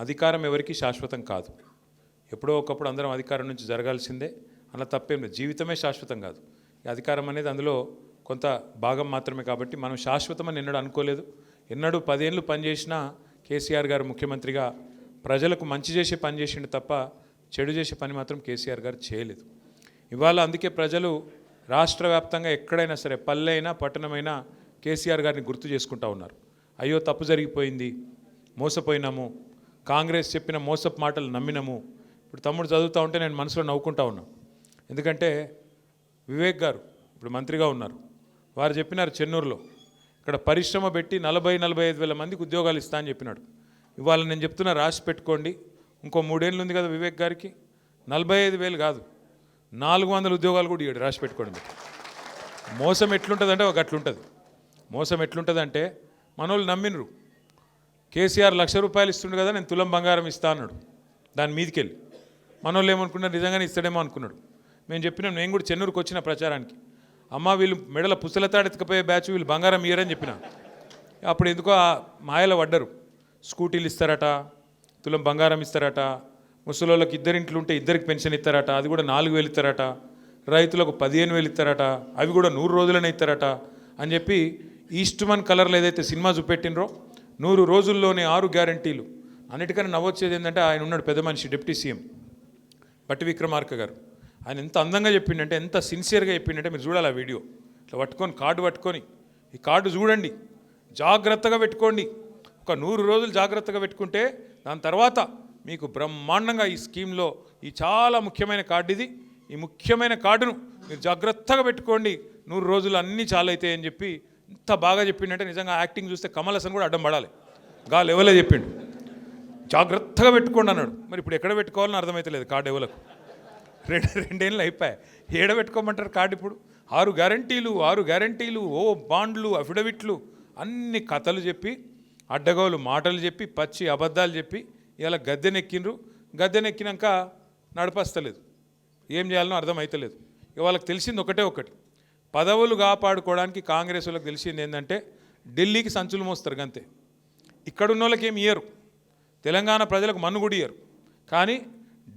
అధికారం ఎవరికి శాశ్వతం కాదు. ఎప్పుడో ఒకప్పుడు అందరం అధికారం నుంచి జరగాల్సిందే, అలా తప్పేం లేదు. జీవితమే శాశ్వతం కాదు. ఈ అధికారం అనేది అందులో కొంత భాగం మాత్రమే. కాబట్టి మనం శాశ్వతమని ఎన్నడూ అనుకోలేదు. ఎన్నడూ 10 ఏళ్ళు పనిచేసినా కేసీఆర్ గారు ముఖ్యమంత్రిగా ప్రజలకు మంచి చేసే పని చేసిండు తప్ప చెడు చేసే పని మాత్రం కేసీఆర్ గారు చేయలేదు. ఇవాళ అందుకే ప్రజలు రాష్ట్ర వ్యాప్తంగా ఎక్కడైనా సరే, పల్లె అయినా పట్టణమైనా కేసీఆర్ గారిని గుర్తు చేసుకుంటూ ఉన్నారు. అయ్యో తప్పు జరిగిపోయింది, మోసపోయినాము, కాంగ్రెస్ చెప్పిన మోసపు మాటలు నమ్మినాము. ఇప్పుడు తమ్ముడు చదువుతూ ఉంటే నేను మనసులో నవ్వుకుంటా ఉన్నాను. ఎందుకంటే వివేక్ గారు ఇప్పుడు మంత్రిగా ఉన్నారు. వారు చెప్పినారు చెన్నూరులో ఇక్కడ పరిశ్రమ పెట్టి 40-45 వేల మందికి ఉద్యోగాలు ఇస్తా అని చెప్పినాడు. ఇవాళ నేను చెప్తున్నా, రాసి పెట్టుకోండి. ఇంకో 3 ఏళ్ళు ఉంది కదా వివేక్ గారికి, 45,000 కాదు 400 ఉద్యోగాలు కూడా ఇవ్వడు. రాసి పెట్టుకోండి. మోసం ఎట్లుంటుందంటే ఒక అట్లుంటుంది. మోసం ఎట్లుంటుందంటే మనోళ్ళు నమ్మినరు. కేసీఆర్ ₹1,00,000 ఇస్తుండు కదా, నేను తులం బంగారం ఇస్తా అన్నాడు. దాని మీదకి వెళ్ళి మనోళ్ళు ఏమనుకున్నారు, నిజంగానే ఇస్తాడేమో అనుకున్నాడు. మేము చెప్పినాం, నేను కూడా చెన్నూరుకు వచ్చిన ప్రచారానికి, అమ్మ వీళ్ళు మెడల పుస్తలతాడెత్తుకపోయే బ్యాచ్, వీళ్ళు బంగారం ఇయ్యరని చెప్పిన. అప్పుడు ఎందుకో ఆ మాయలో పడ్డరు. స్కూటీలు ఇస్తారట, తులం బంగారం ఇస్తారట, ముసలోళ్ళకి 2 ఇంట్లు ఉంటే 2కి పెన్షన్ ఇస్తారట, అది కూడా 4,000 ఇస్తారట, రైతులకు 15,000 ఇస్తారట, అవి కూడా 100 రోజులనే ఇస్తారట అని చెప్పి ఈస్ట్మన్ కలర్లో ఏదైతే సినిమా చూపెట్టినరో 100 రోజుల్లోనే 6 గ్యారంటీలు. అన్నిటికన్నా నవ్వొచ్చేది ఏంటంటే ఆయన ఉన్నాడు పెద్ద మనిషి, డిప్యూటీ సీఎం బట్టి విక్రమార్క గారు. ఆయన ఎంత అందంగా చెప్పిండంటే, ఎంత సిన్సియర్గా చెప్పిండంటే మీరు చూడాలి ఆ వీడియో. ఇట్లా పట్టుకొని కార్డు పట్టుకొని, ఈ కార్డు చూడండి, జాగ్రత్తగా పెట్టుకోండి. ఒక 100 రోజులు జాగ్రత్తగా పెట్టుకుంటే దాని తర్వాత మీకు బ్రహ్మాండంగా ఈ స్కీమ్లో ఈ చాలా ముఖ్యమైన కార్డు ఇది, ఈ ముఖ్యమైన కార్డును మీరు జాగ్రత్తగా పెట్టుకోండి, 100 రోజులు అన్నీ చాలా అవుతాయి అని చెప్పి ఎంత బాగా చెప్పిండంటే, నిజంగా యాక్టింగ్ చూస్తే కమల్ హాసన్ కూడా అడ్డం పడాలి. గా లెవెల్లో చెప్పిండు, జాగ్రత్తగా పెట్టుకోండి అన్నాడు. మరి ఇప్పుడు ఎక్కడ పెట్టుకోవాలని అర్థమవుతలేదు కార్డు ఎవలకు. 2 ఏళ్ళు అయిపోయాయి, ఏడ పెట్టుకోమంటారు కార్డు ఇప్పుడు? 6 గ్యారంటీలు, ఓ బాండ్లు, అఫిడవిట్లు, అన్ని కథలు చెప్పి, అడ్డగోలు మాటలు చెప్పి, పచ్చి అబద్ధాలు చెప్పి ఇలా గద్దెనెక్కిండ్రు. గద్దెనెక్కినాక నడపస్తలేదు, ఏం చేయాలనో అర్థమవుతలేదు. ఇక వాళ్ళకి తెలిసింది ఒకటి, పదవులు కాపాడుకోవడానికి కాంగ్రెస్ వాళ్ళకి తెలిసింది ఏంటంటే ఢిల్లీకి సంచులు మోస్తారు అంతే. ఇక్కడున్న వాళ్ళకి ఏమి ఇయ్యరు, తెలంగాణ ప్రజలకు మన్ను కూడా ఇయ్యరు. కానీ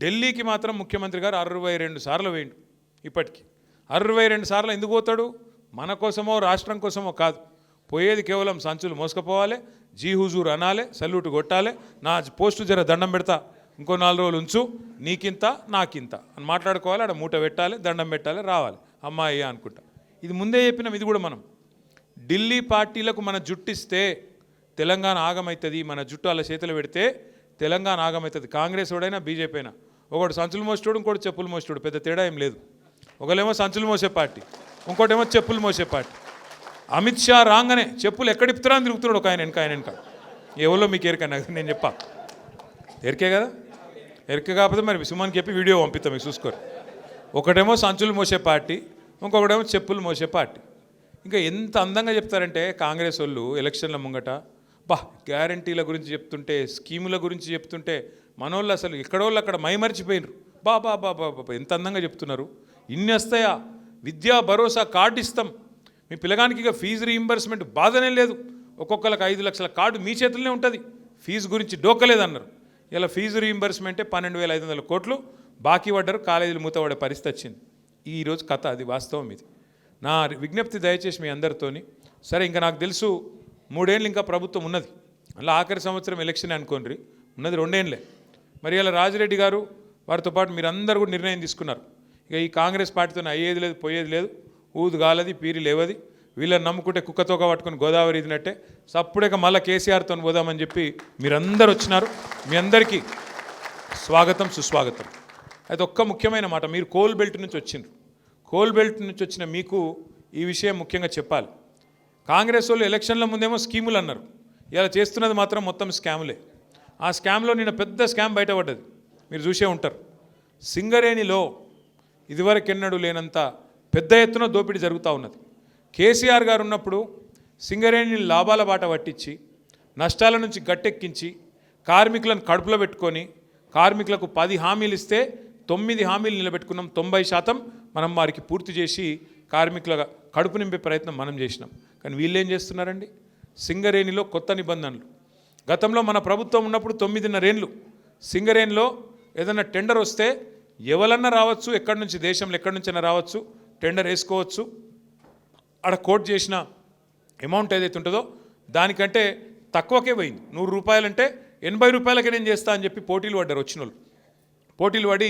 ఢిల్లీకి మాత్రం ముఖ్యమంత్రి గారు 62 సార్లు వేయండు. ఇప్పటికీ 62 సార్లు ఎందుకు పోతాడు? మన కోసమో రాష్ట్రం కోసమో కాదు, పోయేది కేవలం సంచులు మోసుకపోవాలి, జీ హుజూర్ అనాలి, సల్యూట్ కొట్టాలి, నా పోస్టు జర దండం పెడతా, ఇంకో 4 రోజులు ఉంచు, నీకింత నాకింత అని మాట్లాడుకోవాలి, ఆడ మూట పెట్టాలి, దండం పెట్టాలి, రావాలి, అమ్మాయి అనుకుంటా. ఇది ముందే చెప్పినాం. ఇది కూడా మనం ఢిల్లీ పార్టీలకు మన జుట్టిస్తే తెలంగాణ ఆగమవుతుంది, మన జుట్టు అలా చేతులు పెడితే తెలంగాణ ఆగమవుతుంది. కాంగ్రెస్ వాడైనా బీజేపీ అయినా, ఒకటి సంచులు మోసేటోడు, ఇంకోటి చెప్పులు మోసేటోడు, పెద్ద తేడా ఏం లేదు. ఒకళ్ళేమో సంచులు మోసే పార్టీ, ఇంకోటేమో చెప్పులు మోసే పార్టీ. అమిత్ షా రాగానే చెప్పులు ఎక్కడిపుతారా అని తిరుగుతున్నాడు ఒక ఆయన వెనక. ఎవరో మీకు ఎరికన్నా నేను చెప్పా, ఎరికే కదా, ఎరిక కాకపోతే మరి సుమన్కి చెప్పి వీడియో పంపిస్తాం మీకు చూసుకోరు. ఒకటేమో సంచులు మోసే పార్టీ, ఇంకొకటేమో చెప్పులు మోసే పార్టీ. ఇంకా ఎంత అందంగా చెప్తారంటే కాంగ్రెస్ వాళ్ళు ఎలక్షన్ల ముంగట, గ్యారంటీల గురించి చెప్తుంటే, స్కీముల గురించి చెప్తుంటే మనోళ్ళు అసలు ఎక్కడోళ్ళు అక్కడ మైమరిచిపోయినరు. బాబా ఎంత అందంగా చెప్తున్నారు. ఇన్ని వస్తాయా, విద్యా భరోసా కార్డు ఇస్తాం, మీ పిల్లగానికి ఇక ఫీజు రీయింబర్స్మెంట్ బాధనే లేదు, ఒక్కొక్కరికి 5 లక్షల కార్డు మీ చేతుల్లోనే ఉంటుంది, ఫీజు గురించి డోకలేదన్నారు. ఇలా ఫీజు రీయింబర్స్మెంటే 12,500 కోట్లు బాకీ పడ్డారు, కాలేజీలు మూతపడే పరిస్థితి వచ్చింది. ఈరోజు కథ అది, వాస్తవం ఇది. నా విజ్ఞప్తి దయచేసి మీ అందరితోని, సరే ఇంకా నాకు తెలుసు 3 ఏళ్ళు ఇంకా ప్రభుత్వం ఉన్నది, అలా ఆఖరి సంవత్సరం ఎలక్షన్ అనుకోండి, ఉన్నది 2 ఏళ్ళే. మరి ఇలా రాజిరెడ్డి గారు వారితో పాటు మీరందరూ కూడా నిర్ణయం తీసుకున్నారు, ఇక ఈ కాంగ్రెస్ పార్టీతో అయ్యేది లేదు, పోయేది లేదు, ఊదు గాలది పీరి లేవది, వీళ్ళని నమ్ముకుంటే కుక్కతోక పట్టుకొని గోదావరి ఇదినట్టే, సప్పుడేక మళ్ళీ కేసీఆర్తో పోదామని చెప్పి మీరందరూ వచ్చినారు. మీ అందరికీ స్వాగతం, సుస్వాగతం. అయితే ఒక్క ముఖ్యమైన మాట, మీరు కోల్ బెల్ట్ నుంచి వచ్చిండ్రు. కోల్ బెల్ట్ నుంచి వచ్చిన మీకు ఈ విషయం ముఖ్యంగా చెప్పాలి. కాంగ్రెస్ వాళ్ళు ఎలక్షన్ల ముందేమో స్కీములు అన్నారు, ఇలా చేస్తున్నది మాత్రం మొత్తం స్కాములే. ఆ స్కామ్లో నిన్న పెద్ద స్కామ్ బయటపడ్డది, మీరు చూసే ఉంటారు. సింగరేణిలో ఇదివరకెన్నడూ లేనంత పెద్ద ఎత్తున దోపిడీ జరుగుతూ ఉన్నది. కేసీఆర్ గారు ఉన్నప్పుడు సింగరేణిని లాభాల బాట పట్టించి, నష్టాల నుంచి గట్టెక్కించి, కార్మికులను కడుపులో పెట్టుకొని, కార్మికులకు 10 హామీలు ఇస్తే 9 హామీలు నిలబెట్టుకున్నాం. 90% మనం వారికి పూర్తి చేసి కార్మికుల కడుపు నింపే ప్రయత్నం మనం చేసినాం. కానీ వీళ్ళు ఏం చేస్తున్నారండి, సింగరేణిలో కొత్త నిబంధనలు, గతంలో మన ప్రభుత్వం ఉన్నప్పుడు 9.5 ఏళ్ళు సింగరేణిలో ఏదైనా టెండర్ వస్తే ఎవరన్నా రావచ్చు, ఎక్కడి నుంచి దేశంలో ఎక్కడి నుంచైనా రావచ్చు, టెండర్ వేసుకోవచ్చు. ఆడ కోట్ చేసిన అమౌంట్ ఏదైతే ఉంటుందో దానికంటే తక్కువకే పోయింది. 100 రూపాయలంటే 80 రూపాయలకే నేను చేస్తా అని చెప్పి పోటీలు పడ్డారు. వచ్చిన వాళ్ళు పోటీలు పడి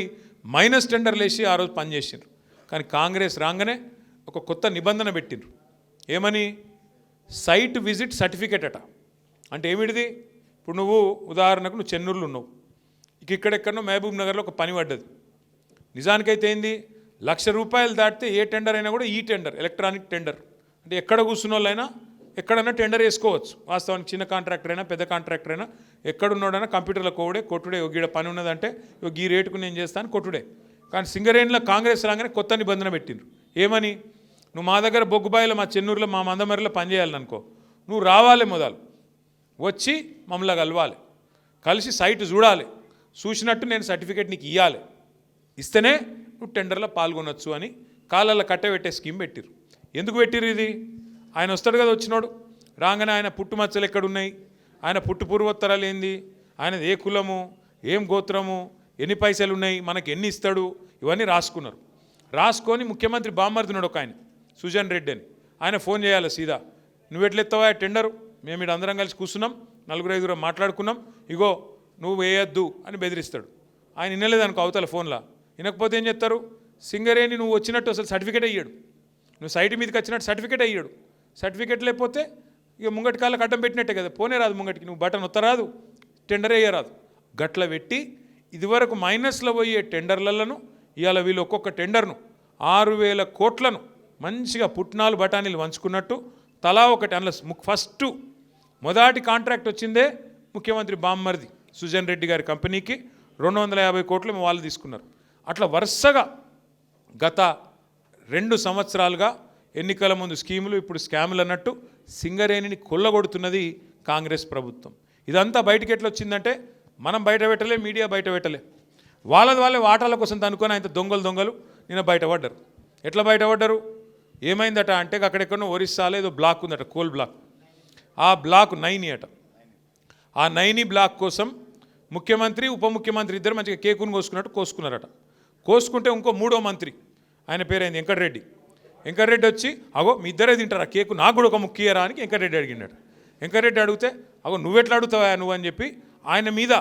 మైనస్ టెండర్లు వేసి ఆ రోజు పనిచేసిండ్రు. కానీ కాంగ్రెస్ రాగానే ఒక కొత్త నిబంధన పెట్టిండ్రు. ఏమని? సైట్ విజిట్ సర్టిఫికేట్ అట. అంటే ఏమిటిది? ఇప్పుడు నువ్వు ఉదాహరణకు నువ్వు చెన్నూరులో ఉన్నావు, ఇక్కడెక్కడో మహబూబ్ నగర్లో ఒక పని పడ్డది. నిజానికైతే ఏంది, 1,00,000 రూపాయలు దాటితే ఏ టెండర్ అయినా కూడా ఈ టెండర్ ఎలక్ట్రానిక్ టెండర్ అంటే ఎక్కడ కూర్చున్న వాళ్ళైనా ఎక్కడైనా టెండర్ వేసుకోవచ్చు. వాస్తవానికి చిన్న కాంట్రాక్టర్ అయినా పెద్ద కాంట్రాక్టర్ అయినా ఎక్కడున్నాడైనా కంప్యూటర్లో కొట్టుడే గీడ పని ఉన్నదంటే ఈ రేటుకు నేను చేస్తాను కొట్టుడే. కానీ సింగరేణిలో కాంగ్రెస్ రాగానే కొత్త నిబంధన పెట్టిండ్రు. ఏమని? నువ్వు మా దగ్గర బొగ్గుబాయిలో మా చెన్నూరులో మా మందమరిలో పనిచేయాలనుకో, నువ్వు రావాలి, మొదలు వచ్చి మమ్మల్ని కలవాలి, కలిసి సైట్ చూడాలి, చూసినట్టు నేను సర్టిఫికేట్ నీకు ఇవ్వాలి, ఇస్తేనే నువ్వు టెండర్లో పాల్గొనొచ్చు అని కాళ్ళల్లో కట్టబెట్టే స్కీమ్ పెట్టిరు. ఎందుకు పెట్టిరు ఇది? ఆయన వస్తాడు కదా, వచ్చినాడు రాగానే ఆయన పుట్టుమచ్చలు ఎక్కడున్నాయి, ఆయన పుట్టు పూర్వోత్తరాలు ఏంది, ఆయనది ఏ కులము, ఏం గోత్రము, ఎన్ని పైసలు ఉన్నాయి, మనకి ఎన్ని ఇస్తాడు, ఇవన్నీ రాసుకున్నారు. రాసుకొని ముఖ్యమంత్రి బామ్మర్దున్నాడు ఒక ఆయన, సుజన్ రెడ్డి అని, ఆయన ఫోన్ చేయాలి సీదా, నువ్వు ఎట్లెత్తావా టెండరు, మేము ఇక్కడ అందరం కలిసి కూర్చున్నాం, 4-5 మాట్లాడుకున్నాం, ఇగో నువ్వు వేయద్దు అని బెదిరిస్తాడు. ఆయన వినలేదనుకో అవతల ఫోన్లో, వినకపోతే ఏం చేస్తారు, సింగరేణి నువ్వు వచ్చినట్టు అసలు సర్టిఫికేట్ అయ్యాడు, నువ్వు సైట్ మీదకి వచ్చినట్టు సర్టిఫికేట్ అయ్యాడు. సర్టిఫికేట్ లేకపోతే ఇక ముంగటి కాళ్ళకి అడ్డం పెట్టినట్టే కదా, పోనే రాదు ముంగటికి, నువ్వు బటన్ ఒత్తరాదు, టెండర్ వేయరాదు. గట్ల పెట్టి ఇదివరకు మైనస్లో పోయే టెండర్లను ఇవాళ వీళ్ళు ఒక్కొక్క టెండర్ను 6,000 కోట్లను మంచిగా పుట్నాలు బఠానీలు వంచుకున్నట్టు తలా ఒకటి. అందులో ఫస్ట్ మొదటి కాంట్రాక్ట్ వచ్చిందే ముఖ్యమంత్రి బామ్మర్ది సుజన్ రెడ్డి గారి కంపెనీకి 250 కోట్లు వాళ్ళు తీసుకున్నారు. అట్లా వరుసగా గత 2 సంవత్సరాలుగా ఎన్నికల ముందు స్కీములు, ఇప్పుడు స్కాములు అన్నట్టు సింగరేణిని కొల్లగొడుతున్నది కాంగ్రెస్ ప్రభుత్వం. ఇదంతా బయటికి ఎట్లా వచ్చిందంటే మనం బయట పెట్టలే, మీడియా బయట పెట్టలే, వాళ్ళే వాటాల కోసం అనుకొని ఆయన దొంగలు నిన్న బయటపడ్డారు. ఎట్లా బయటపడ్డారు? ఏమైందట అంటే అక్కడెక్కడో ఒరిస్సాలో ఏదో బ్లాక్ ఉందట, కోల్ బ్లాక్, ఆ బ్లాక్ 9 అట. ఆ 9 బ్లాక్ కోసం ముఖ్యమంత్రి ఉప ముఖ్యమంత్రి ఇద్దరు మంచిగా కేకును కోసుకున్నారట. కోసుకుంటే ఇంకో 3వ మంత్రి, ఆయన పేరైంది వెంకటరెడ్డి వచ్చి, అగో మీ ఇద్దరే తింటారా కేకు, నాకు కూడా ఒక ముఖ్యరా అని వెంకటరెడ్డి అడిగినాడు. వెంకటరెడ్డి అడిగితే, అగో నువ్వెట్లా అడుగుతావా నువ్వు అని చెప్పి ఆయన మీద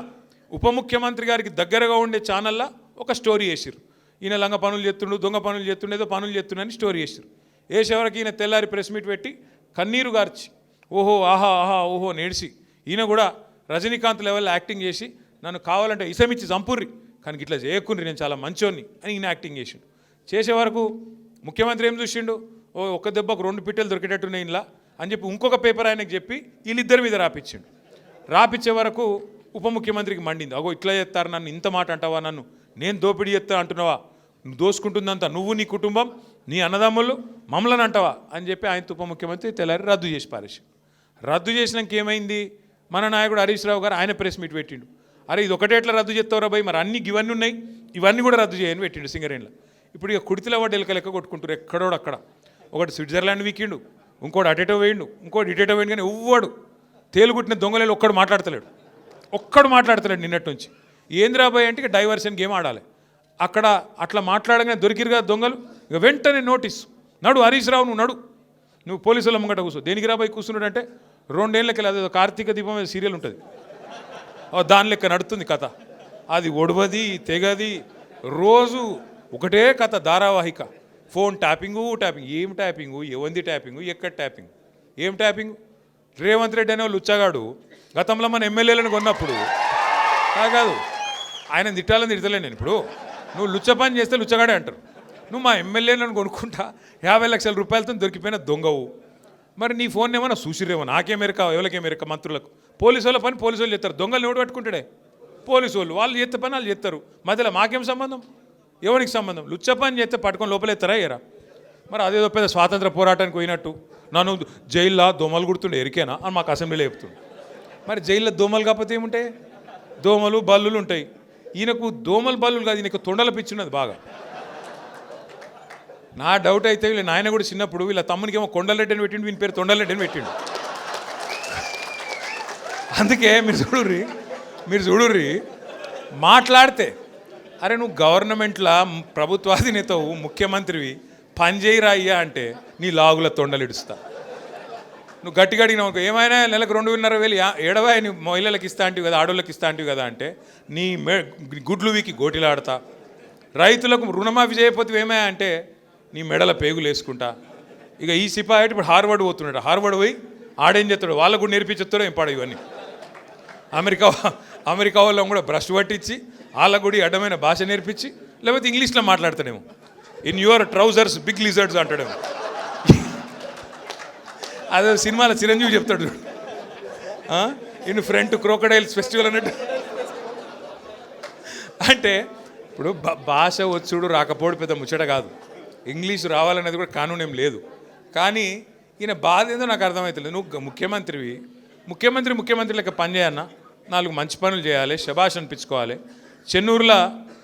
ఉప ముఖ్యమంత్రి గారికి దగ్గరగా ఉండే ఛానల్లో ఒక స్టోరీ వేసిరు. ఈయన లంగ పనులు చేస్తుండు, దొంగ పనులు చేస్తుండే, ఏదో పనులు చేస్తుండని స్టోరీ వేసిరు. వేసేవరకు ఈయన తెల్లారి ప్రెస్ మీట్ పెట్టి కన్నీరు గార్చి ఓహో ఆహా ఓహో నేడిసి, ఈయన కూడా రజనీకాంత్ లెవెల్లో యాక్టింగ్ చేసి నన్ను కావాలంటే ఇసమిచ్చి చంపుర్రి, కానీ ఇట్లా చేయకుండ్రి, నేను చాలా మంచోన్ని అని ఈయన యాక్టింగ్ చేసిండు. చేసే వరకు ముఖ్యమంత్రి ఏం చూసిండు, ఒక్క దెబ్బకు 2 పిట్టెలు దొరికేటట్టున్నాయి ఇలా అని చెప్పి ఇంకొక పేపర్ ఆయనకు చెప్పి వీళ్ళిద్దరి మీద రాపిచ్చిండు. రాపిచ్చే వరకు ఉప ముఖ్యమంత్రికి మండింది, అగో ఇట్లా చేస్తారు, నన్ను ఇంత మాట అంటావా, నన్ను నేను దోపిడీ చేస్తా అంటున్నావా, నువ్వు దోసుకుంటుందంతా నువ్వు, నీ కుటుంబం, నీ అన్నదమ్ములు, మమ్మల్ని అంటావా అని చెప్పి ఆయన ఉప ముఖ్యమంత్రి తెల్లారి రద్దు చేసి పారేసి. రద్దు చేసినాక ఏమైంది, మన నాయకుడు హరీష్ రావు గారు ఆయన ప్రెస్ మీట్ పెట్టిండు. అరే ఇది ఒకటే ఎట్లా రద్దు చేస్తావురా భయ్, మరి అన్ని ఇవన్నీ ఉన్నాయి, ఇవన్నీ కూడా రద్దు చేయని పెట్టిండు సింగరేణిలో. ఇప్పుడు ఇక కుడితిలో వాడు లెక్క కొట్టుకుంటారు ఎక్కడోడు అక్కడ. ఒకటి స్విట్జర్లాండ్ వీకిండు, ఇంకోటి అటేటో వేయండు, ఇంకోటి ఇటేటో వేయండు, కానీ ఎవ్వడు తేలుగుట్టిన దొంగలేలు ఒక్కడు మాట్లాడతలేడు నిన్నటి నుంచి. ఏంద్రాబాయ్ అంటే ఇక డైవర్షన్ గేమ్ ఆడాలి. అక్కడ అట్లా మాట్లాడగానే దొరికిరుగా దొంగలు, ఇక వెంటనే నోటీస్, నడు హరీష్ రావు నువ్వు పోలీసుల ముంగట కూర్చో. దేనికి రాబాయి కూర్చున్నాడంటే 2 ఏళ్ళకి అదేదో కార్తీక దీపం సీరియల్ ఉంటుంది, దాని లెక్క నడుతుంది కథ. అది ఒడవది తెగది, రోజు ఒకటే కథ ధారావాహిక. ఫోన్ ట్యాపింగు ఏం ట్యాపింగు, ఎవంది ట్యాపింగు, ఎక్కడ ట్యాపింగ్, ఏం ట్యాపింగు. రేవంత్ రెడ్డి అనే లుచ్చగాడు గతంలో మన ఎమ్మెల్యేలను కొన్నప్పుడు కాదు, ఆయన తిట్టాలని తిడతలేను నేను. ఇప్పుడు నువ్వు లుచ్చ పని చేస్తే లుచ్చగాడే అంటారు. నువ్వు మా ఎమ్మెల్యేలను కొనుక్కుంటా 50 లక్షల రూపాయలతో దొరికిపోయిన దొంగవు. మరి నీ ఫోన్ ఏమన్నా చూసిరేమో, నాకేమెరక ఎవరికేమెరక, మంత్రులకు. పోలీసు వాళ్ళ పని పోలీసు వాళ్ళు చేస్తారు, దొంగలు ఎవడు పట్టుకుంటాడే పోలీసు వాళ్ళు చేస్తే పని వాళ్ళు చేస్తారు. మధ్యలో మాకేం సంబంధం, ఎవరికి సంబంధం. లుచ్చ పని చేస్తే పట్టుకొని లోపలెత్తారా ఎరా. మరి అదేదో పెద్ద స్వాతంత్ర పోరాటానికి పోయినట్టు నన్ను జైల్లో దోమలు కుడుతుండే ఎరికేనా అని మాకు అసెంబ్లీలో చెప్తుండే. మరి జైల్లో దోమలు కాకపోతే ఏముంటాయి, దోమలు బల్లులు ఉంటాయి. ఈయనకు దోమలు బల్లులు కాదు, ఈయనకు తొండల పిచ్చున్నది బాగా. నా డౌట్ అయితే వీళ్ళ నాయన కూడా చిన్నప్పుడు వీళ్ళ తమ్మునికి ఏమో కొండలరెడ్డి అని పెట్టిండు, వీని పేరు తొండలరెడ్డి అని పెట్టిండు. అందుకే మీరు చూడుర్రి మాట్లాడితే అరే నువ్వు గవర్నమెంట్లో ప్రభుత్వాధినేతవు ముఖ్యమంత్రివి పని చేయరా అయ్యా అంటే నీ లాగుల తొండలిడుస్తా. నువ్వు గట్టిగా అడిగినావు ఏమైనా నెలకు 2,500 ఏడవా నీ మహిళలకు ఇస్తా అంటివి కదా, ఆడోళ్ళకి ఇస్తా అంటివి కదా అంటే నీ గుడ్లు వీకి గోటిలాడతా. రైతులకు రుణమాఫీ చేయకపోతే ఏమయ్యా అంటే నీ మెడల పేగులు వేసుకుంటా. ఇక ఈ సిపాయి ఇప్పుడు హార్వర్డ్ పోతున్నాడు, హార్వర్డ్ పోయి ఆడేం చేస్తాడు వాళ్ళకు కూడా నేర్పించేస్తాడో ఏం పాడు ఇవన్నీ. అమెరికా వాళ్ళని కూడా బ్రష్ పట్టించి వాళ్ళకు కూడా అడ్డమైన భాష నేర్పించి లేకపోతే ఇంగ్లీష్లో మాట్లాడతాడేమో. In your trousers big lizards అంటాడేమో. అదే సినిమాలో చిరంజీవి చెప్తాడు ఇన్ ఫ్రంట్ క్రోకడైల్స్ ఫెస్టివల్ అన్నట్టు. అంటే ఇప్పుడు భాష వచ్చుడు రాకపోవడం పెద్ద ముచ్చట కాదు, ఇంగ్లీషు రావాలనేది కూడా కానూన్ ఏం లేదు. కానీ ఈయన బాధ ఏందో నాకు అర్థమవుతలేదు. నువ్వు ముఖ్యమంత్రి లెక్క పని చేయన్నా, 4 మంచి పనులు చేయాలి, శభాష్ అనిపించుకోవాలి. చెన్నూరులో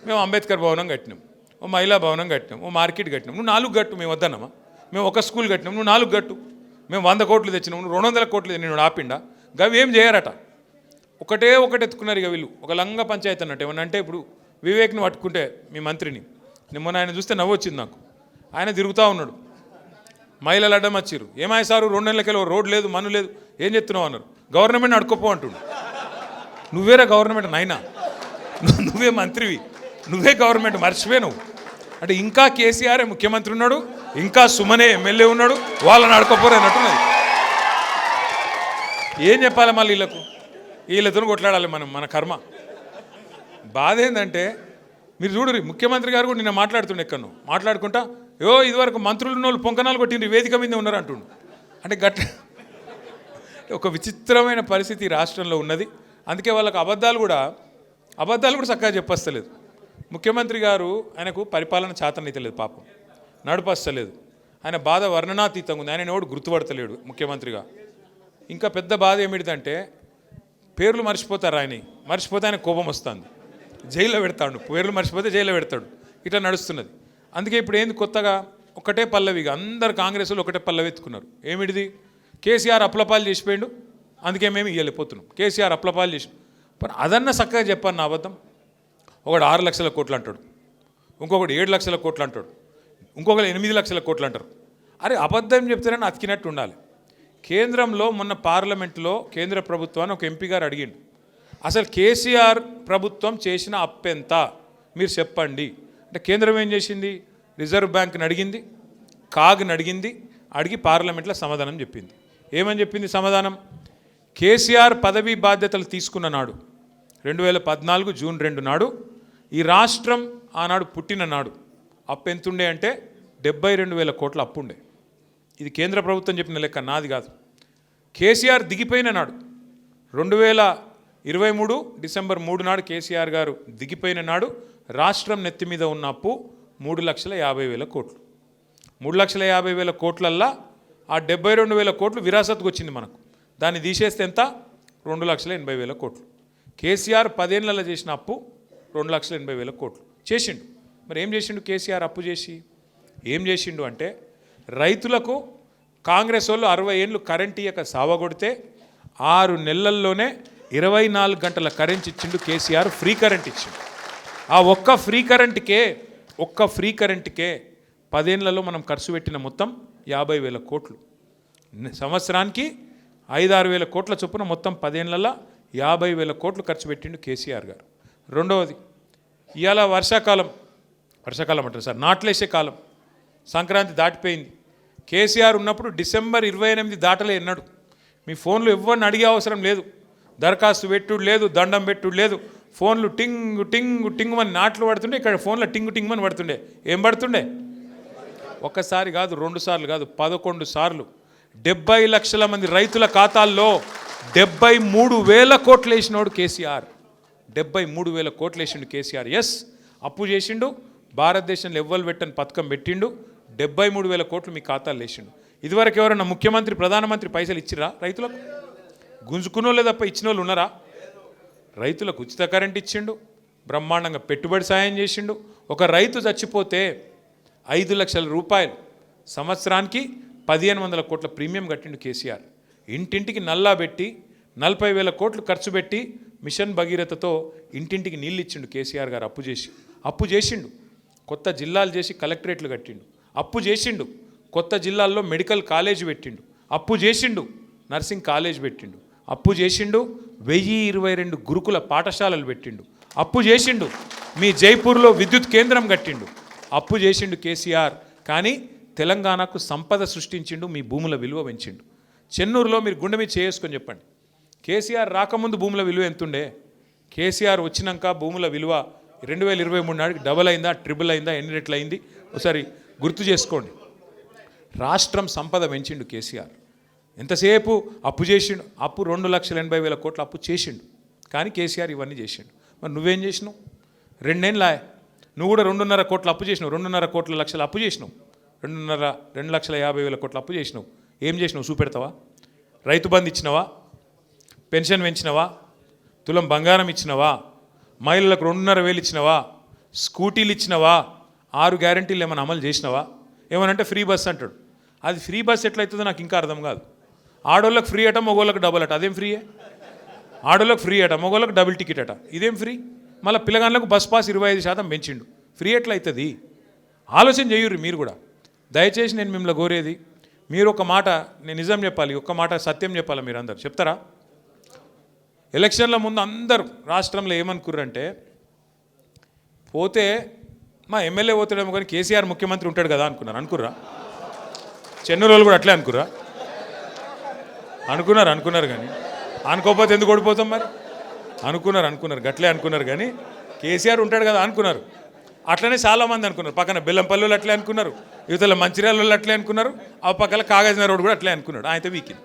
మేము అంబేద్కర్ భవనం కట్టినాం, ఓ మహిళా భవనం కట్టినాం, ఓ మార్కెట్ కట్టినాం. నువ్వు 4 గట్టు, మేము వద్దన్నామా? మేము ఒక స్కూల్ కట్టినాం, నువ్వు 4 గట్టు. మేము 100 కోట్లు తెచ్చినాం, నువ్వు 200 కోట్లు నేను ఆపిండా? గవి ఏం చేయరట. ఒకటే ఎత్తుకున్నారు ఇక వీళ్ళు, ఒక లంగ పంచాయతీ అన్నట్టు. ఏమన్నా అంటే ఇప్పుడు వివేక్ని పట్టుకుంటే మీ మంత్రిని, మొన్న ఆయన చూస్తే నవ్వు వచ్చింది నాకు. ఆయన తిరుగుతూ ఉన్నాడు, మహిళలు అడ్డం వచ్చిర్రు. ఏమాయి సారు 2 నెలలకెళ్ళి రోడ్ లేదు, మన్ను లేదు, ఏం చెప్తున్నావు అన్నారు. గవర్నమెంట్ అడుకోపో అంటుండు. నువ్వేరా గవర్నమెంట్ నాయనా, నువ్వే మంత్రివి, నువ్వే గవర్నమెంట్ మర్చిపోయావు అంటే. ఇంకా కేసీఆరే ముఖ్యమంత్రి ఉన్నాడు, ఇంకా సుమనే ఎమ్మెల్యే ఉన్నాడు, వాళ్ళని అడుకోపోరు అన్నట్టున్నది. ఏం చెప్పాలి మళ్ళీ వీళ్ళతో కొట్లాడాలి మన కర్మ. బాధ ఏంటంటే మీరు చూడరు, ముఖ్యమంత్రి గారు కూడా నిన్న మాట్లాడుతుండే ఎక్కడో మాట్లాడుకుంటా, ఇదివరకు మంత్రులు ఉన్న వాళ్ళు పొంకనాలు కొట్టిండ్రు, వేదిక మీద ఉన్నారు అంటుండు. అంటే ఒక విచిత్రమైన పరిస్థితి రాష్ట్రంలో ఉన్నది. అందుకే వాళ్ళకి అబద్ధాలు కూడా చక్కగా చెప్పస్తలేదు. ముఖ్యమంత్రి గారు ఆయనకు పరిపాలన చేతనైతలేదు, పాపం నడుపస్తలేదు. ఆయన బాధ వర్ణనాతీతంగా ఉంది. ఆయన ఎవడు గుర్తుపడతలేడు ముఖ్యమంత్రిగా. ఇంకా పెద్ద బాధ ఏమిటిదంటే పేర్లు మర్చిపోతారు. మర్చిపోతే ఆయన కోపం వస్తుంది, జైల్లో పెడతాడు. పేర్లు మర్చిపోతే జైల్లో పెడతాడు. ఇట్లా నడుస్తున్నది. అందుకే ఇప్పుడు ఏంది కొత్తగా ఒకటే పల్లవిగా అందరు కాంగ్రెస్లో ఒకటే పల్లవి ఎత్తుకున్నారు. ఏమిటిది? కేసీఆర్ అప్లపాలు చేసిపోయాడు, అందుకే మేము ఇవ్వలేకపోతున్నాం. కేసీఆర్ అప్లపాలు చేసి అదన్నా చక్కగా చెప్పాను. నా అబద్ధం. ఒకడు 6 లక్షల కోట్లు అంటాడు, ఇంకొకటి 7 లక్షల కోట్లు అంటాడు, ఇంకొకరు 8 లక్షల కోట్లు అంటారు. అరే అబద్ధం చెప్తేనే అతికినట్టు ఉండాలి. కేంద్రంలో మొన్న పార్లమెంట్లో కేంద్ర ప్రభుత్వాన్ని ఒక ఎంపీ గారు అడిగిండు, అసలు కేసీఆర్ ప్రభుత్వం చేసిన అప్పెంత మీరు చెప్పండి అంటే కేంద్రం ఏం చేసింది? రిజర్వ్ బ్యాంక్ని అడిగింది, కాగ్ని అడిగింది, అడిగి పార్లమెంట్లో సమాధానం చెప్పింది. ఏమని చెప్పింది సమాధానం? కేసీఆర్ పదవీ బాధ్యతలు తీసుకున్న నాడు 2014 జూన్ 2 నాడు ఈ రాష్ట్రం ఆనాడు పుట్టిన నాడు అప్పు ఎంతుండే అంటే 72,000 కోట్ల అప్పు ఉండే. ఇది కేంద్ర ప్రభుత్వం చెప్పిన లెక్క, నాది కాదు. కేసీఆర్ దిగిపోయిన నాడు 2023 డిసెంబర్ 3 నాడు కేసీఆర్ గారు దిగిపోయిన నాడు రాష్ట్రం నెత్తి మీద ఉన్న అప్పు 3,50,000 కోట్లు. 3,50,000 కోట్లల్లా ఆ 72,000 కోట్లు విరాసత్కు వచ్చింది మనకు. దాన్ని తీసేస్తే ఎంత? 2,80,000 కోట్లు. కేసీఆర్ 10 ఏళ్లలో చేసిన అప్పు 2,80,000 కోట్లు చేసిండు. మరి ఏం చేసిండు కేసీఆర్ అప్పు చేసి? ఏం చేసిండు అంటే రైతులకు కాంగ్రెస్ వాళ్ళు 60 ఏళ్ళు కరెంట్ ఇయ్యక సావగొడితే 6 నెలల్లోనే 24 గంటల కరెంట్ ఇచ్చిండు కేసీఆర్. ఫ్రీ కరెంట్ ఇచ్చిండు. ఆ ఒక్క ఫ్రీ కరెంట్కే 10 ఏళ్లలో మనం ఖర్చు పెట్టిన మొత్తం 50,000 కోట్లు. సంవత్సరానికి 5-6 కోట్ల చొప్పున మొత్తం 10 ఏళ్లలో 50,000 కోట్లు ఖర్చు పెట్టిండు కేసీఆర్ గారు. రెండవది, ఇవాళ వర్షాకాలం అంటారు సార్, నాట్లేసే కాలం, సంక్రాంతి దాటిపోయింది. కేసీఆర్ ఉన్నప్పుడు డిసెంబర్ 28 దాటలే ఎన్నాడు. మీ ఫోన్లు ఎవరిని అడిగే అవసరం లేదు, దరఖాస్తు పెట్టుడు లేదు, దండం పెట్టుడు లేదు. ఫోన్లు టింగ్ టింగ్ టింగ్ అని నాట్లు పడుతుండే, ఇక్కడ ఫోన్లో టింగ్ టింగ్ అని పడుతుండే. ఏం పడుతుండే? ఒక్కసారి కాదు, 2 సార్లు కాదు, 11 సార్లు 70 లక్షల మంది రైతుల ఖాతాల్లో 73,000 కోట్లు వేసినోడు కేసీఆర్. 73,000 కోట్లు వేసిండు కేసీఆర్. ఎస్, అప్పు చేసిండు, భారతదేశంలో ఎవ్వరు పెట్టని పథకం పెట్టిండు, 73,000 కోట్లు మీ ఖాతాలు వేసిండు. ఇదివరకు ఎవరన్నా ముఖ్యమంత్రి ప్రధానమంత్రి పైసలు ఇచ్చిరా రైతులకు? గుంజుకునోళ్ళే తప్ప ఇచ్చిన వాళ్ళు ఉన్నారా? రైతులకు ఉచిత కరెంట్ ఇచ్చిండు, బ్రహ్మాండంగా పెట్టుబడి సాయం చేసిండు. ఒక రైతు చచ్చిపోతే 5 లక్షల రూపాయలు సంవత్సరానికి 1,500 కోట్ల ప్రీమియం కట్టిండు కేసీఆర్. ఇంటింటికి నల్లా పెట్టి 40,000 కోట్లు ఖర్చు పెట్టి మిషన్ భగీరథతో ఇంటింటికి నీళ్ళు ఇచ్చిండు కేసీఆర్ గారు. అప్పు చేసిండు. కొత్త జిల్లాలు చేసి కలెక్టరేట్లు కట్టిండు. అప్పు చేసిండు. కొత్త జిల్లాల్లో మెడికల్ కాలేజ్ పెట్టిండు. అప్పు చేసిండు. నర్సింగ్ కాలేజ్ పెట్టిండు. అప్పు చేసిండు. 1022 గురుకుల పాఠశాలలు పెట్టిండు. అప్పు చేసిండు. మీ జైపూర్లో విద్యుత్ కేంద్రం కట్టిండు. అప్పు చేసిండు కేసీఆర్. కానీ తెలంగాణకు సంపద సృష్టించిండు. మీ భూముల విలువ పెంచిండు. చెన్నూరులో మీరు గుండె మీద చేసుకొని చెప్పండి, కేసీఆర్ రాకముందు భూముల విలువ ఎంతుండే? కేసీఆర్ వచ్చినాక భూముల విలువ 2023 నాటికి డబల్ అయిందా, ట్రిపుల్ అయిందా, ఎన్ని రెట్లు అయింది ఒకసారి గుర్తు చేసుకోండి. రాష్ట్రం సంపద పెంచిండు కేసీఆర్. ఎంతసేపు అప్పు చేసిండు. అప్పు 2,80,000 కోట్ల అప్పు చేసిండు. కానీ కేసీఆర్ ఇవన్నీ చేసిండు. మరి నువ్వేం చేసినావు? 2 ఏళ్ళ నువ్వు కూడా 2.5 కోట్ల అప్పు చేసినావు. 2.5 కోట్ల లక్షల అప్పు చేసినావు. 2,50,000 కోట్ల అప్పు చేసినావు. ఏం చేసినావు చూపెడతావా? రైతు బంధు ఇచ్చినావా? పెన్షన్ పెంచినవా? తులం బంగారం ఇచ్చినవా? మహిళలకు 2,500 ఇచ్చినవా? స్కూటీలు ఇచ్చినవా? 6 గ్యారంటీలు ఏమైనా అమలు చేసినవా? ఏమనంటే ఫ్రీ బస్ అంటాడు. అది ఫ్రీ బస్ ఎట్లయితుందో నాకు ఇంకా అర్థం కాదు. ఆడోళ్ళకి ఫ్రీ అట, మగోళ్ళకి డబుల్ అట. అదేం ఫ్రీయే? ఆడోళ్ళకి ఫ్రీ అట, మగోళ్ళకి డబుల్ టికెట్ అట. ఇదేం ఫ్రీ? మళ్ళీ పిల్లగాళ్ళకు బస్ పాస్ 25% పెంచిండు. ఫ్రీ ఎట్లయితుంది? ఆలోచన చేయుర్రి మీరు కూడా. దయచేసి నేను మిమ్మల్ని కోరేది, మీరు ఒక మాట, నేను నిజం చెప్పాలి, ఒక్క మాట సత్యం చెప్పాలి. మీరు అందరు చెప్తారా? ఎలక్షన్ల ముందు అందరూ రాష్ట్రంలో ఏమనుకుర్రంటే, పోతే మా ఎమ్మెల్యే పోతాడేమో కానీ కేసీఆర్ ముఖ్యమంత్రి ఉంటాడు కదా అనుకుర్రా? చెన్నూరు వాళ్ళు కూడా అట్లే అనుకున్నారు కానీ అనుకోకపోతే ఎందుకు ఓడిపోతాం మరి? అనుకున్నారు గట్లే అనుకున్నారు కానీ కేసీఆర్ ఉంటాడు కదా అనుకున్నారు. అట్లనే చాలామంది అనుకున్నారు. పక్కన బెల్లంపల్లి అట్లే అనుకున్నారు, యువతల మంచిర్యాల వాళ్ళు అట్లే అనుకున్నారు, ఆ పక్కన కాగజ్నగర్ రోడ్ కూడా అట్లే అనుకున్నాడు. ఆయన వీకింది.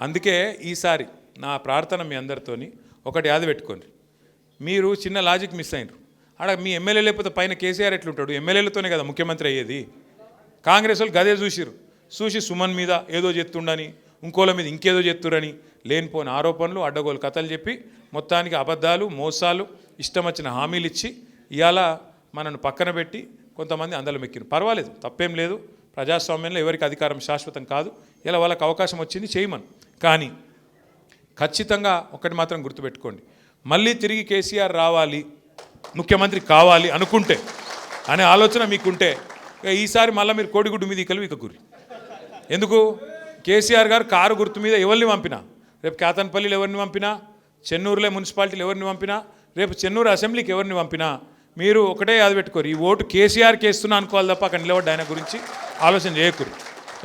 అందుకే ఈసారి నా ప్రార్థన మీ అందరితోని ఒకటి యాద పెట్టుకోండి. మీరు చిన్న లాజిక్ మిస్ అయినరు. ఆడ మీ ఎమ్మెల్యే లేకపోతే పైన కేసీఆర్ ఎట్లుంటాడు? ఎమ్మెల్యేలతోనే కదా ముఖ్యమంత్రి అయ్యేది. కాంగ్రెస్ వాళ్ళు గదే చూసి సుమన్ మీద ఏదో చెప్తుండని, ఇంకోళ్ళ మీద ఇంకేదో చెప్తురని లేనిపోని ఆరోపణలు, అడ్డగోలు కథలు చెప్పి మొత్తానికి అబద్ధాలు, మోసాలు, ఇష్టం వచ్చిన హామీలు ఇచ్చి ఇవాళ మనను పక్కన పెట్టి కొంతమంది అందలం ఎక్కిరు. పర్వాలేదు, తప్పేం లేదు. ప్రజాస్వామ్యంలో ఎవరికి అధికారం శాశ్వతం కాదు. ఇలా వాళ్ళకి అవకాశం వచ్చింది చేయమని. కానీ ఖచ్చితంగా ఒకటి మాత్రం గుర్తుపెట్టుకోండి, మళ్ళీ తిరిగి కేసీఆర్ రావాలి, ముఖ్యమంత్రి కావాలి అనుకుంటే, అనే ఆలోచన మీకుంటే ఈసారి మళ్ళీ మీరు కోడిగుడ్డు మీద ఇకలు ఇకకూరి. ఎందుకు? కేసీఆర్ గారు కారు గుర్తు మీద ఎవరిని పంపినా, రేపు కేతన్పల్లిలో ఎవరిని పంపినా, చెన్నూరులో మున్సిపాలిటీలు ఎవరిని పంపినా, రేపు చెన్నూరు అసెంబ్లీకి ఎవరిని పంపినా మీరు ఒకటే యాద పెట్టుకోరు, ఈ ఓటు కేసీఆర్కి వేస్తున్నా అనుకోవాలి తప్ప అక్కడ నిలబడ్డ ఆయన గురించి ఆలోచన చేయకూరు.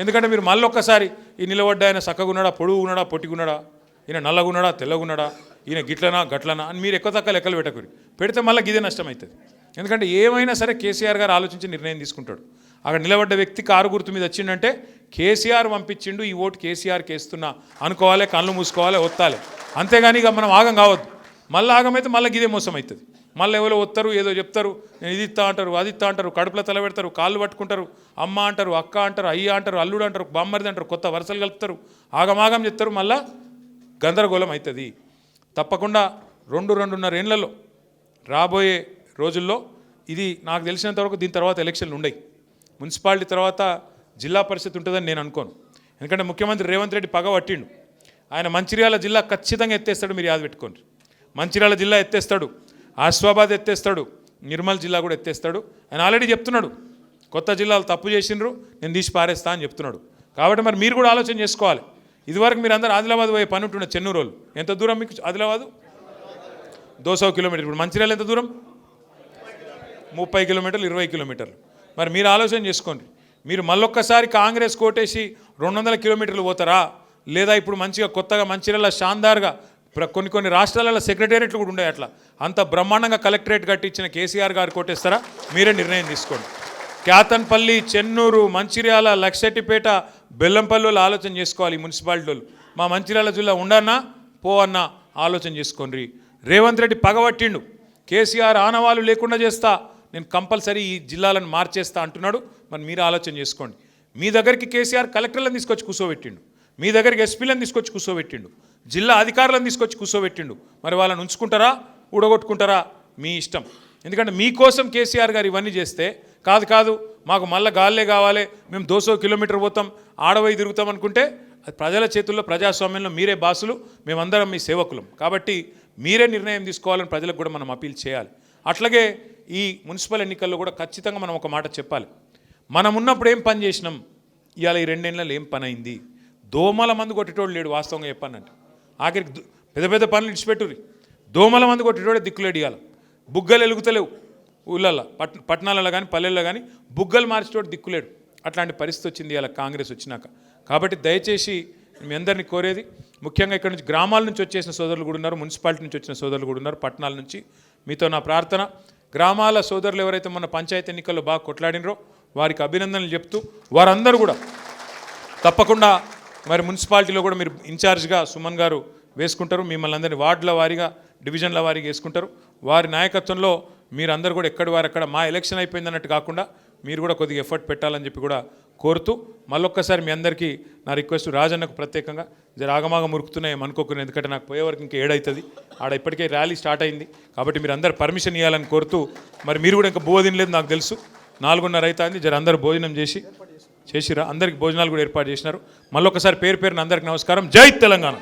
ఎందుకంటే మీరు మళ్ళీ ఒక్కసారి ఈ నిలబడ్డ ఆయన చక్కగున్నాడా, పొడుగున్నాడా, పొట్టిగున్నాడా, ఈయన నల్లగున్నాడా, తెల్లగున్నాడా, ఈయన గిట్లనా గట్లనా అని మీరు ఎక్కువ తక్కువ లెక్కలు పెట్టకూరి. పెడితే మళ్ళీ గిదే నష్టం అవుతుంది. ఎందుకంటే ఏమైనా సరే కేసీఆర్ గారు ఆలోచించి నిర్ణయం తీసుకుంటాడు. అక్కడ నిలబడ్డ వ్యక్తి కారు గుర్తు మీద వచ్చిందంటే కేసీఆర్ పంపించిండు, ఈ ఓటు కేసీఆర్కి వేస్తున్నా అనుకోవాలి, కళ్ళు మూసుకోవాలి, ఒత్తాలి. అంతేగాని ఇక మనం ఆగం కావద్దు. మళ్ళీ ఆగమైతే మళ్ళీ గిదే మోసం అవుతుంది. మళ్ళీ ఎవరో వస్తారు, ఏదో చెప్తారు, నేను ఇది ఇస్తా అంటారు, అది ఇస్తా అంటారు, కడుపులో తల పెడతారు, కాళ్ళు పట్టుకుంటారు, అమ్మ అంటారు, అక్క అంటారు, అయ్య అంటారు, అల్లుడు అంటారు, బామ్మరిది అంటారు, కొత్త వరుసలు కలుపుతారు, ఆగమాగం చెప్తారు, మళ్ళా గందరగోళం అవుతుంది. తప్పకుండా 2-2.5 ఏళ్లలో రాబోయే రోజుల్లో ఇది నాకు తెలిసినంతవరకు దీని తర్వాత ఎలక్షన్లు ఉండయి. మున్సిపాలిటీ తర్వాత జిల్లా పరిషత్ ఉంటుందని నేను అనుకోను. ఎందుకంటే ముఖ్యమంత్రి రేవంత్ రెడ్డి పగ పట్టిండు. ఆయన మంచిర్యాల జిల్లా ఖచ్చితంగా ఎత్తేస్తాడు. మీరు యాద పెట్టుకోండి, మంచిర్యాల జిల్లా ఎత్తేస్తాడు, ఆసిఫాబాద్ ఎత్తేస్తాడు, నిర్మల్ జిల్లా కూడా ఎత్తేస్తాడు. ఆయన ఆల్రెడీ చెప్తున్నాడు, కొత్త జిల్లాలు తప్పు చేసిండ్రు, నేను తీసి పారేస్తా అని చెప్తున్నాడు. కాబట్టి మరి మీరు కూడా ఆలోచన చేసుకోవాలి. ఇదివరకు మీరు అందరూ ఆదిలాబాద్ పోయే పని ఉంటుండే. చెన్నూరు వాళ్ళు ఎంత దూరం మీకు? ఆదిలాబాదు 200 కిలోమీటర్లు. ఇప్పుడు మంచిర్యాల ఎంత దూరం? 30 కిలోమీటర్లు, 20 కిలోమీటర్లు. మరి మీరు ఆలోచన చేసుకోండి. మీరు మళ్ళొక్కసారి కాంగ్రెస్ కోటేసి 200 కిలోమీటర్లు పోతారా, లేదా ఇప్పుడు మంచిగా కొత్తగా మంచిర్యాల షాందార్గా కొన్ని రాష్ట్రాలలో సెక్రటేరియట్లు కూడా ఉండే, అట్లా అంత బ్రహ్మాండంగా కలెక్టరేట్ కట్టించిన కేసీఆర్ గారు కోటేస్తారా? మీరే నిర్ణయం తీసుకోండి. కేతన్పల్లి, చెన్నూరు, మంచిర్యాల, లక్షెట్టిపేట, బెల్లంపల్లిలో ఆలోచన చేసుకోవాలి. మున్సిపాలిటీలు మా మంచిర్యాల జిల్లా ఉండన్నా పో అన్న ఆలోచన చేసుకోండి. రేవంత్ రెడ్డి పగబట్టిండు, కేసీఆర్ ఆనవాళ్ళు లేకుండా చేస్తా, నేను కంపల్సరీ ఈ జిల్లాలను మార్చేస్తా అంటున్నాడు. మరి మీరు ఆలోచన చేసుకోండి. మీ దగ్గరికి కేసీఆర్ కలెక్టర్లను తీసుకొచ్చి కూర్చోబెట్టిండు, మీ దగ్గరికి ఎస్పీలను తీసుకొచ్చి కూర్చోబెట్టిండు, జిల్లా అధికారులను తీసుకొచ్చి కూర్చోబెట్టిండు. మరి వాళ్ళని ఉంచుకుంటారా, ఊడగొట్టుకుంటారా? మీ ఇష్టం. ఎందుకంటే మీకోసం కేసీఆర్ గారు ఇవన్నీ చేస్తే కాదు మాకు మళ్ళీ గాల్లే కావాలి, మేము 200 కిలోమీటర్ పోతాం, ఆడవై తిరుగుతాం అనుకుంటే అది ప్రజల చేతుల్లో ప్రజాస్వామ్యంలో మీరే బాసులు, మేమందరం మీ సేవకులం. కాబట్టి మీరే నిర్ణయం తీసుకోవాలని ప్రజలకు కూడా మనం అపీల్ చేయాలి. అట్లాగే ఈ మున్సిపల్ ఎన్నికల్లో కూడా ఖచ్చితంగా మనం ఒక మాట చెప్పాలి. మనం ఉన్నప్పుడు ఏం పని చేసినాం, ఇవాళ ఈ 2 ఏళ్ళలో ఏం పని అయింది. దోమల మందు కొట్టేటోడు లేడు వాస్తవంగా చెప్పానంటే. ఆఖరికి పెద్ద పెద్ద పనులు ఇడిచిపెట్టుర్రి, దోమల మందు కొట్టేటోడే దిక్కులేడు. ఇవాళ బుగ్గలు ఎలుగుతలేవు ఊళ్ళల్లో, పట్టణాలలో కానీ పల్లెల్లో కానీ బుగ్గలు మార్చేటోడు దిక్కులేడు. అట్లాంటి పరిస్థితి వచ్చింది ఇవాళ కాంగ్రెస్ వచ్చినాక. కాబట్టి దయచేసి మీ అందరినీ కోరేది, ముఖ్యంగా ఇక్కడ నుంచి గ్రామాల నుంచి వచ్చేసిన సోదరులు కూడా ఉన్నారు, మున్సిపాలిటీ నుంచి వచ్చిన సోదరులు కూడా ఉన్నారు, పట్టణాల నుంచి. మీతో నా ప్రార్థన, గ్రామాల సోదరులు ఎవరైతే మన పంచాయతీ ఎన్నికల్లో బాగా కొట్లాడినరో వారికి అభినందనలు చెప్తూ, వారందరూ కూడా తప్పకుండా మరి మున్సిపాలిటీలో కూడా మీరు ఇన్ఛార్జ్గా సుమన్ గారు వేసుకుంటారు, మిమ్మల్ని అందరినీ వార్డుల వారీగా డివిజన్ల వారీగా వేసుకుంటారు. వారి నాయకత్వంలో మీరందరూ కూడా ఎక్కడి వారు అక్కడ మా ఎలక్షన్ అయిపోయిందన్నట్టు కాకుండా మీరు కూడా కొద్దిగా ఎఫర్ట్ పెట్టాలని చెప్పి కూడా కోరుతూ, మళ్ళొక్కసారి మీ అందరికీ నా రిక్వెస్ట్, రాజన్నకు ప్రత్యేకంగా జర ఆగమాగం మురుకుతున్నాయి అనుకోకుండా, ఎందుకంటే నాకు పోయే వరకు ఇంకా 7 అవుతుంది, ఆడ ఇప్పటికే ర్యాలీ స్టార్ట్ అయింది. కాబట్టి మీరు అందరు పర్మిషన్ ఇవ్వాలని కోరుతూ, మరి మీరు కూడా ఇంకా బువ్వ తినలేదు నాకు తెలుసు, 4:30 అవుతుంది, జర అందరూ భోజనం చేసిరా, అందరికి భోజనాలు కూడా ఏర్పాటు చేసినారు. మళ్ళొకసారి పేరు పేరున అందరికి నమస్కారం. జై తెలంగాణ.